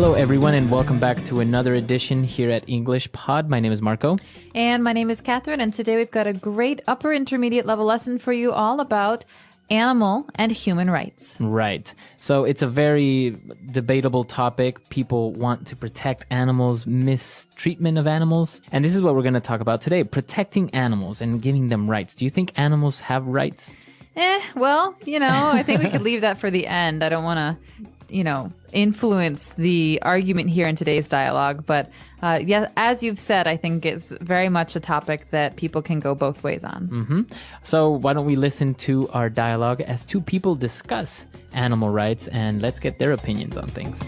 Hello, everyone, and welcome back to another edition here at English Pod. My name is Marco. And my name is Catherine, and today we've got a great upper intermediate level lesson for you all about animal and human rights. Right. So it's a very debatable topic. People want to protect animals, mistreatment of animals. And this is what we're going to talk about today, protecting animals and giving them rights. Do you think animals have rights? Well, I think we could leave that for the end. I don't want to, influence the argument here in today's dialogue. But yeah, as you've said, I think it's very much a topic that people can go both ways on. Mm-hmm. So why don't we listen to our dialogue as two people discuss animal rights, and let's get their opinions on things.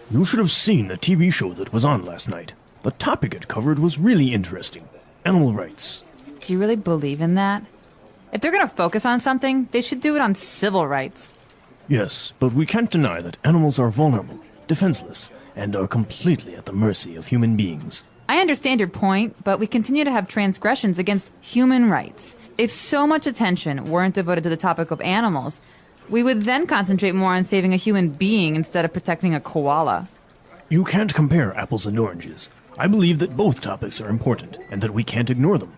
You should have seen the TV show that was on last night. The topic it covered was really interesting. Animal rights. Do you really believe in that? If they're going to focus on something, they should do it on civil rights. Yes, but we can't deny that animals are vulnerable, defenseless, and are completely at the mercy of human beings. I understand your point, but we continue to have transgressions against human rights. If so much attention weren't devoted to the topic of animals, we would then concentrate more on saving a human being instead of protecting a koala. You can't compare apples and oranges. I believe that both topics are important and that we can't ignore them.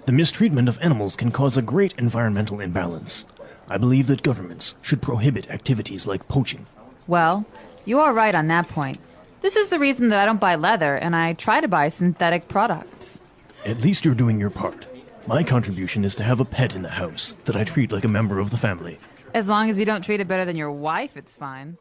The mistreatment of animals can cause a great environmental imbalance. I believe that governments should prohibit activities like poaching. Well, you are right on that point. This is the reason that I don't buy leather and I try to buy synthetic products. At least you're doing your part. My contribution is to have a pet in the house that I treat like a member of the family. As long as you don't treat it better than your wife, it's fine.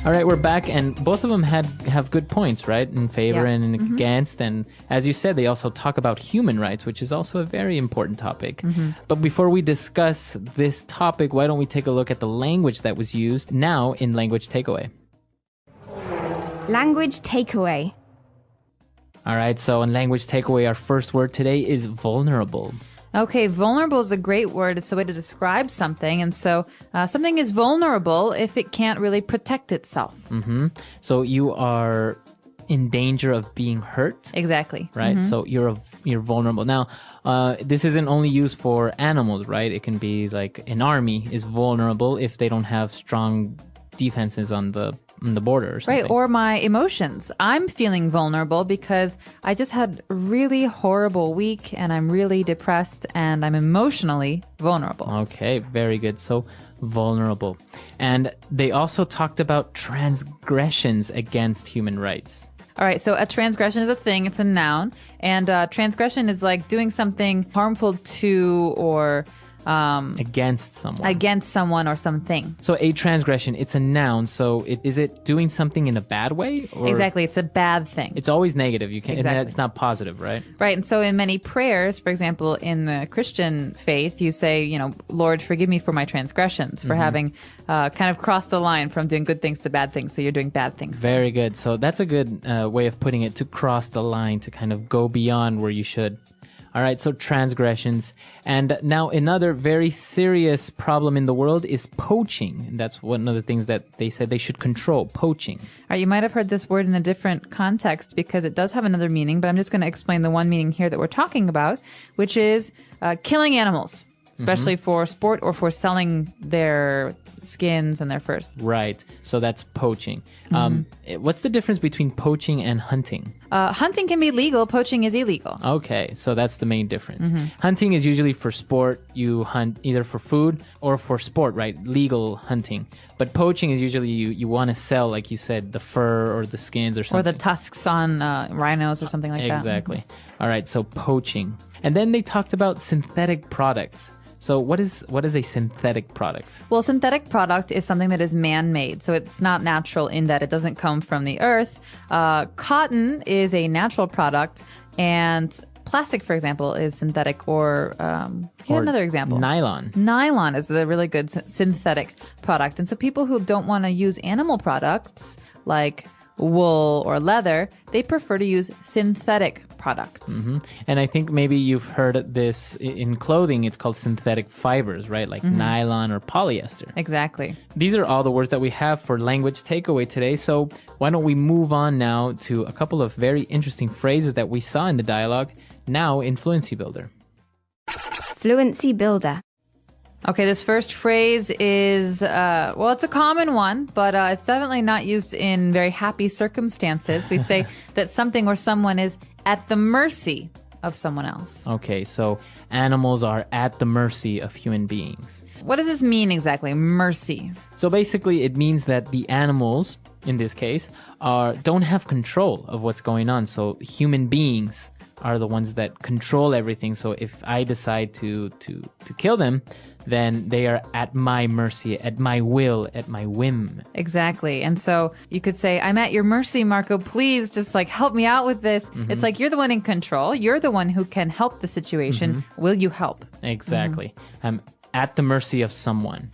All right, we're back, and both of them have good points, right? In favor and against. And as you said, they also talk about human rights, which is also a very important topic. But before we discuss this topic, why don't we take a look at the language that was used now in Language Takeaway? Language takeaway. All right, so in Language Takeaway, our first word today is vulnerable. Okay, vulnerable is a great word. It's a way to describe something. And so something is vulnerable if it can't really protect itself. So you are in danger of being hurt. Exactly. Right? So you're vulnerable. Now, this isn't only used for animals, right? It can be like an army is vulnerable if they don't have strong defenses on the border or something. Right, or my emotions. I'm feeling vulnerable because I just had a really horrible week and I'm really depressed and I'm emotionally vulnerable. Okay, very good. So vulnerable. And they also talked about transgressions against human rights. All right, so a transgression is a thing, it's a noun, and transgression is like doing something harmful to or against someone or something. So a transgression, it's a noun. So is it doing something in a bad way? Or exactly. It's a bad thing. It's always negative. You can't. Exactly. It's not positive, right? Right. And so in many prayers, for example, in the Christian faith, you say, Lord, forgive me for my transgressions, for having kind of crossed the line from doing good things to bad things. So you're doing bad things. Very good. So that's a good way of putting it, to cross the line, to kind of go beyond where you should. All right, so transgressions. And now another very serious problem in the world is poaching. And that's one of the things that they said they should control, poaching. All right, you might have heard this word in a different context because it does have another meaning, but I'm just going to explain the one meaning here that we're talking about, which is killing animals, especially for sport or for selling their skins and their furs. Right, so that's poaching. What's the difference between poaching and hunting? Hunting can be legal, poaching is illegal. Okay, so that's the main difference. Hunting is usually for sport. You hunt either for food or for sport, right? Legal hunting. But poaching is usually you want to sell, like you said, the fur or the skins or something. Or the tusks on rhinos or something like that. Exactly. All right, so poaching. And then they talked about synthetic products. So what is a synthetic product? Well, synthetic product is something that is man-made. So it's not natural in that it doesn't come from the earth. Cotton is a natural product, and plastic, for example, is synthetic. Or another example. Nylon. Nylon is a really good synthetic product. And so people who don't want to use animal products like wool or leather, they prefer to use synthetic products. And I think maybe you've heard this in clothing. It's called synthetic fibers, right? Like nylon or polyester. Exactly. These are all the words that we have for language takeaway today. So why don't we move on now to a couple of very interesting phrases that we saw in the dialogue. Now in Fluency Builder. Fluency Builder. Okay, this first phrase is, well, it's a common one, but it's definitely not used in very happy circumstances. We say that something or someone is at the mercy of someone else. Okay, so animals are at the mercy of human beings. What does this mean exactly, mercy? So basically, it means that the animals, in this case, don't have control of what's going on. So human beings are the ones that control everything. So if I decide to kill them, then they are at my mercy, at my will, at my whim. Exactly. And so you could say, I'm at your mercy, Marco. Please just like help me out with this. It's like you're the one in control. You're the one who can help the situation. Will you help? Exactly. I'm at the mercy of someone.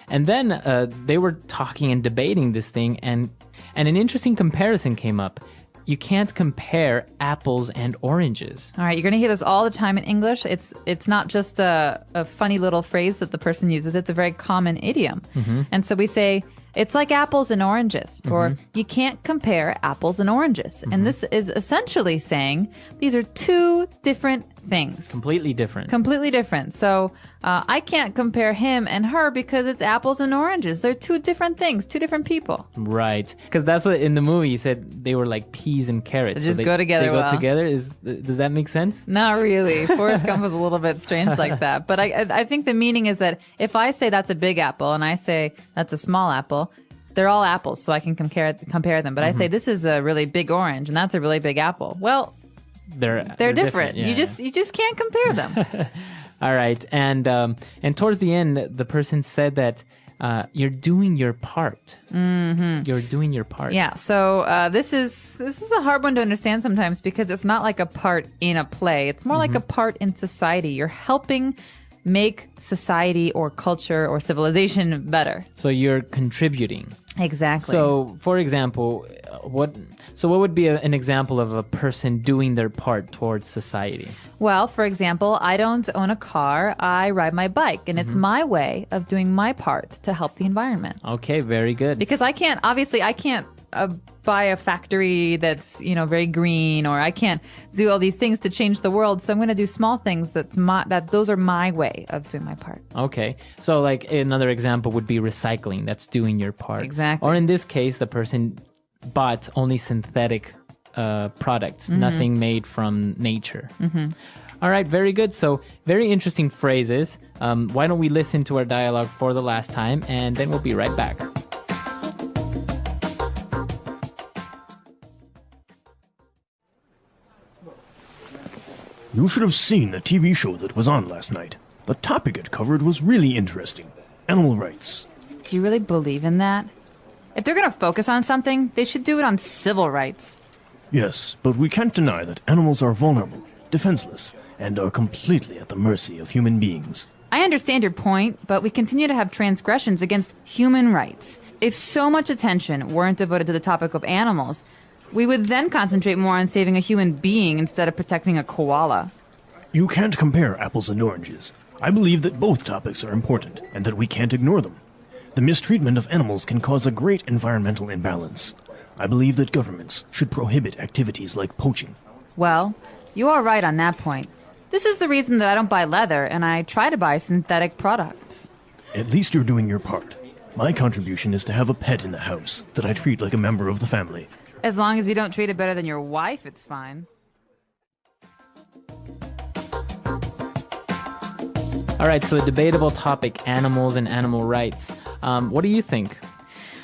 And then they were talking and debating this thing, and an interesting comparison came up. You can't compare apples and oranges. All right, you're going to hear this all the time in English. It's not just a funny little phrase that the person uses. It's a very common idiom. And so we say, it's like apples and oranges, or you can't compare apples and oranges. And this is essentially saying these are two different things. Completely different. Completely different. So I can't compare him and her because it's apples and oranges. They're two different things, two different people. Right. Because that's what in the movie you said they were like peas and carrots. They just go together They go well. together. Does that make sense? Not really. Forrest Gump was a little bit strange like that. But I think the meaning is that if I say that's a big apple and I say that's a small apple, they're all apples, so I can compare them. But I say this is a really big orange and that's a really big apple. Well, they're different. Yeah. You just can't compare them. All right. And towards the end, the person said that you're doing your part. You're doing your part. Yeah. So this is a hard one to understand sometimes because it's not like a part in a play. It's more like a part in society. You're helping make society or culture or civilization better. So you're contributing. Exactly. So, for example, what would be an example of a person doing their part towards society? Well, for example, I don't own a car. I ride my bike, and it's my way of doing my part to help the environment. Okay, very good. Because I can't buy a factory that's, very green, or I can't do all these things to change the world. So I'm going to do small things those are my way of doing my part. Okay. So like another example would be recycling. That's doing your part. Exactly. Or in this case, the person bought only synthetic products, nothing made from nature. All right, very good. So very interesting phrases. Why don't we listen to our dialogue for the last time, and then we'll be right back. You should have seen the TV show that was on last night. The topic it covered was really interesting. Animal rights. Do you really believe in that? If they're going to focus on something, they should do it on civil rights. Yes, but we can't deny that animals are vulnerable, defenseless, and are completely at the mercy of human beings. I understand your point, but we continue to have transgressions against human rights. If so much attention weren't devoted to the topic of animals, we would then concentrate more on saving a human being instead of protecting a koala. You can't compare apples and oranges. I believe that both topics are important, and that we can't ignore them. The mistreatment of animals can cause a great environmental imbalance. I believe that governments should prohibit activities like poaching. Well, you are right on that point. This is the reason that I don't buy leather and I try to buy synthetic products. At least you're doing your part. My contribution is to have a pet in the house that I treat like a member of the family. As long as you don't treat it better than your wife, it's fine. All right, so a debatable topic, animals and animal rights. What do you think?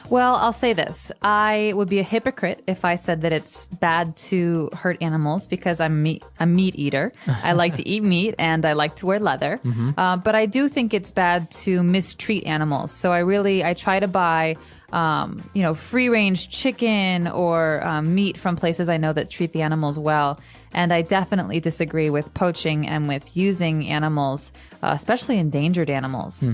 Well, I'll say this. I would be a hypocrite if I said that it's bad to hurt animals because I'm a meat eater. I like to eat meat and I like to wear leather. But I do think it's bad to mistreat animals. So I try to buy free-range chicken or meat from places I know that treat the animals well. And I definitely disagree with poaching and with using animals, especially endangered animals,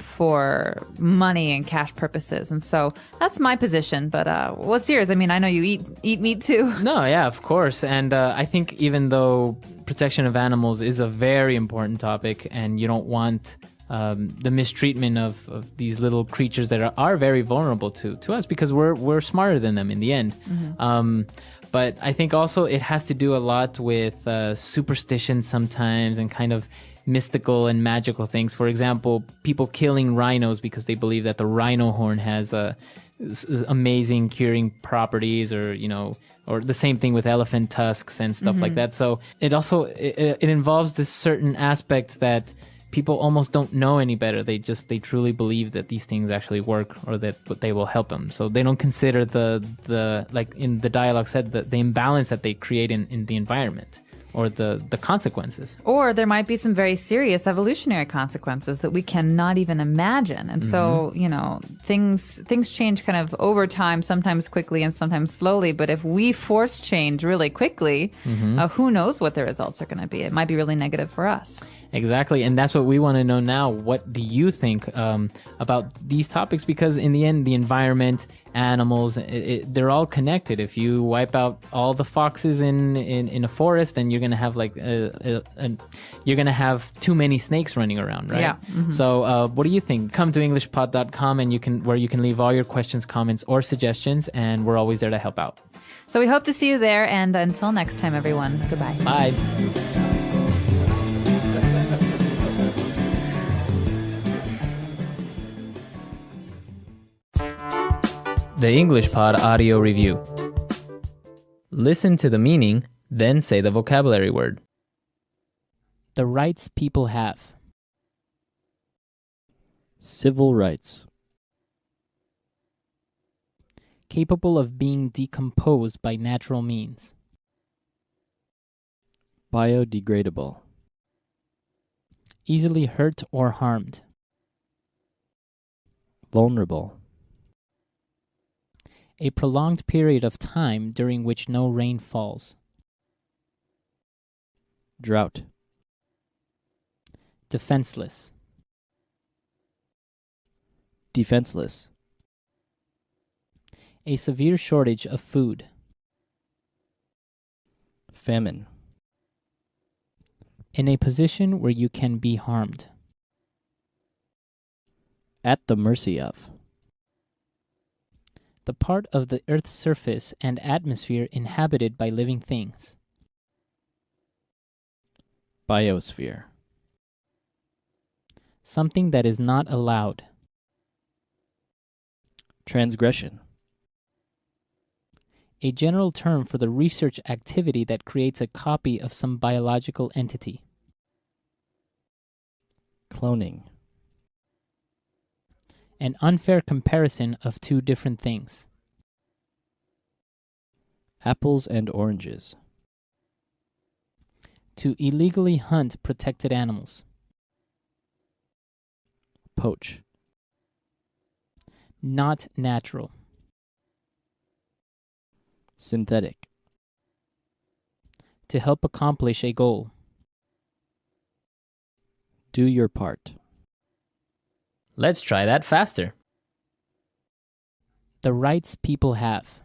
for money and cash purposes. And so that's my position. But what's yours? I mean, I know you eat meat too. No, yeah, of course. And I think even though protection of animals is a very important topic and you don't want the mistreatment of these little creatures that are very vulnerable to us because we're smarter than them in the end. But I think also it has to do a lot with superstition sometimes and kind of mystical and magical things. For example, people killing rhinos because they believe that the rhino horn has amazing curing properties, or or the same thing with elephant tusks and stuff like that. So it also it involves this certain aspect that people almost don't know any better. They truly believe that these things actually work, or that they will help them. So they don't consider the like in the dialogue said, the imbalance that they create in the environment, or the consequences. Or there might be some very serious evolutionary consequences that we cannot even imagine. And so, things change kind of over time, sometimes quickly and sometimes slowly. But if we force change really quickly, who knows what the results are going to be? It might be really negative for us. Exactly. And that's what we want to know now. What do you think about these topics? Because in the end, the environment, animals, they're all connected. If you wipe out all the foxes in a forest, then you're going to have you're going to have too many snakes running around, right? Yeah. So what do you think? Come to englishpod.com where you can leave all your questions, comments, or suggestions, and we're always there to help out. So we hope to see you there. And until next time, everyone, goodbye. Bye. The English Pod Audio Review. Listen to the meaning, then say the vocabulary word. The rights people have. Civil rights. Capable of being decomposed by natural means. Biodegradable. Easily hurt or harmed. Vulnerable. A prolonged period of time during which no rain falls. Drought. Defenseless. Defenseless. A severe shortage of food. Famine. In a position where you can be harmed. At the mercy of. The part of the Earth's surface and atmosphere inhabited by living things. Biosphere. Something that is not allowed. Transgression. A general term for the research activity that creates a copy of some biological entity. Cloning. An unfair comparison of two different things. Apples and oranges. To illegally hunt protected animals. Poach. Not natural. Synthetic. To help accomplish a goal. Do your part. Let's try that faster. The rights people have.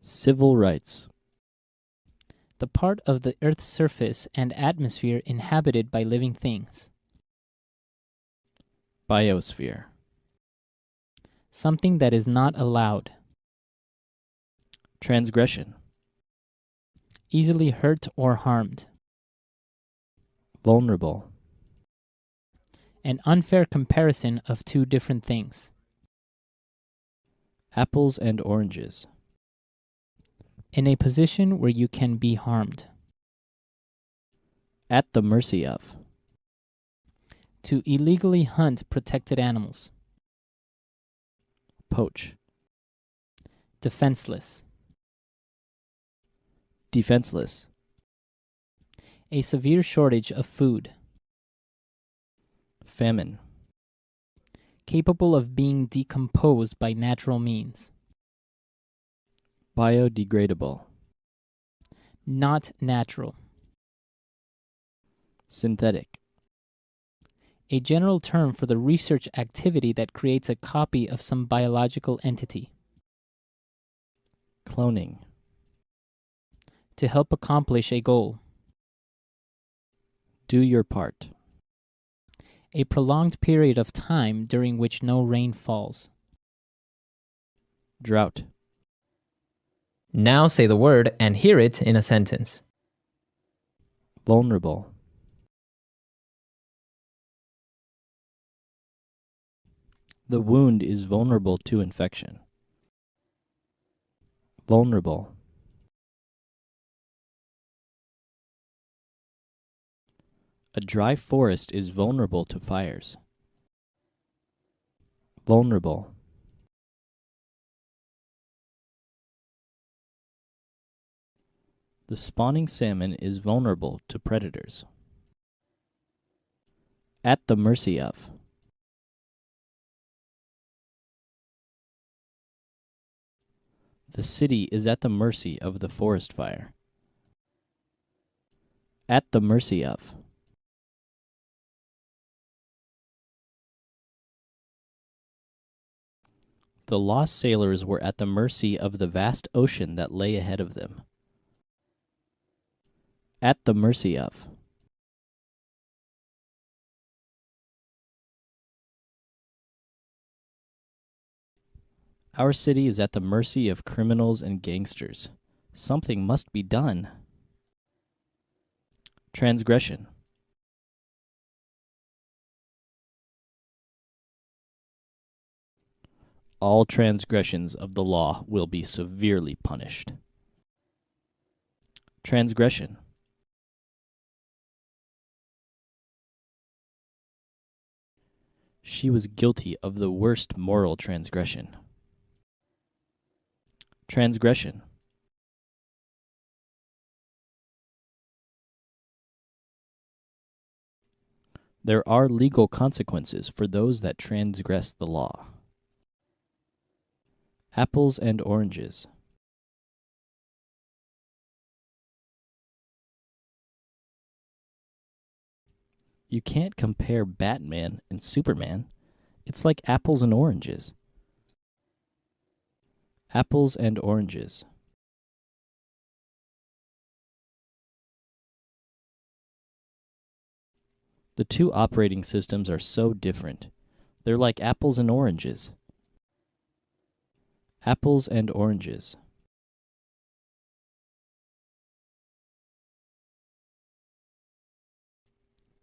Civil rights. The part of the Earth's surface and atmosphere inhabited by living things. Biosphere. Something that is not allowed. Transgression. Easily hurt or harmed. Vulnerable. An unfair comparison of two different things. Apples and oranges. In a position where you can be harmed. At the mercy of. To illegally hunt protected animals. Poach. Defenseless. Defenseless. A severe shortage of food. Famine. Capable of being decomposed by natural means. Biodegradable. Not natural. Synthetic. A general term for the research activity that creates a copy of some biological entity. Cloning. To help accomplish a goal. Do your part. A prolonged period of time during which no rain falls. Drought. Now say the word and hear it in a sentence. Vulnerable. The wound is vulnerable to infection. Vulnerable. A dry forest is vulnerable to fires. Vulnerable. The spawning salmon is vulnerable to predators. At the mercy of. The city is at the mercy of the forest fire. At the mercy of. The lost sailors were at the mercy of the vast ocean that lay ahead of them. At the mercy of. Our city is at the mercy of criminals and gangsters. Something must be done. Transgression. All transgressions of the law will be severely punished. Transgression. She was guilty of the worst moral transgression. Transgression. There are legal consequences for those that transgress the law. Apples and oranges. You can't compare Batman and Superman. It's like apples and oranges. Apples and oranges. The two operating systems are so different. They're like apples and oranges. Apples and oranges.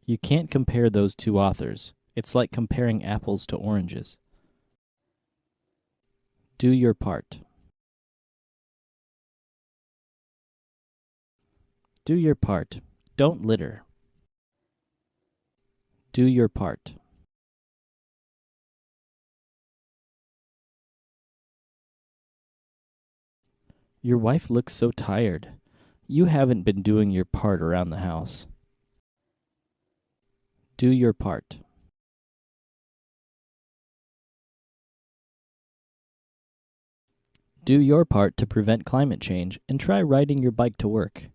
You can't compare those two authors. It's like comparing apples to oranges. Do your part. Do your part. Don't litter. Do your part. Your wife looks so tired. You haven't been doing your part around the house. Do your part. Do your part to prevent climate change and try riding your bike to work.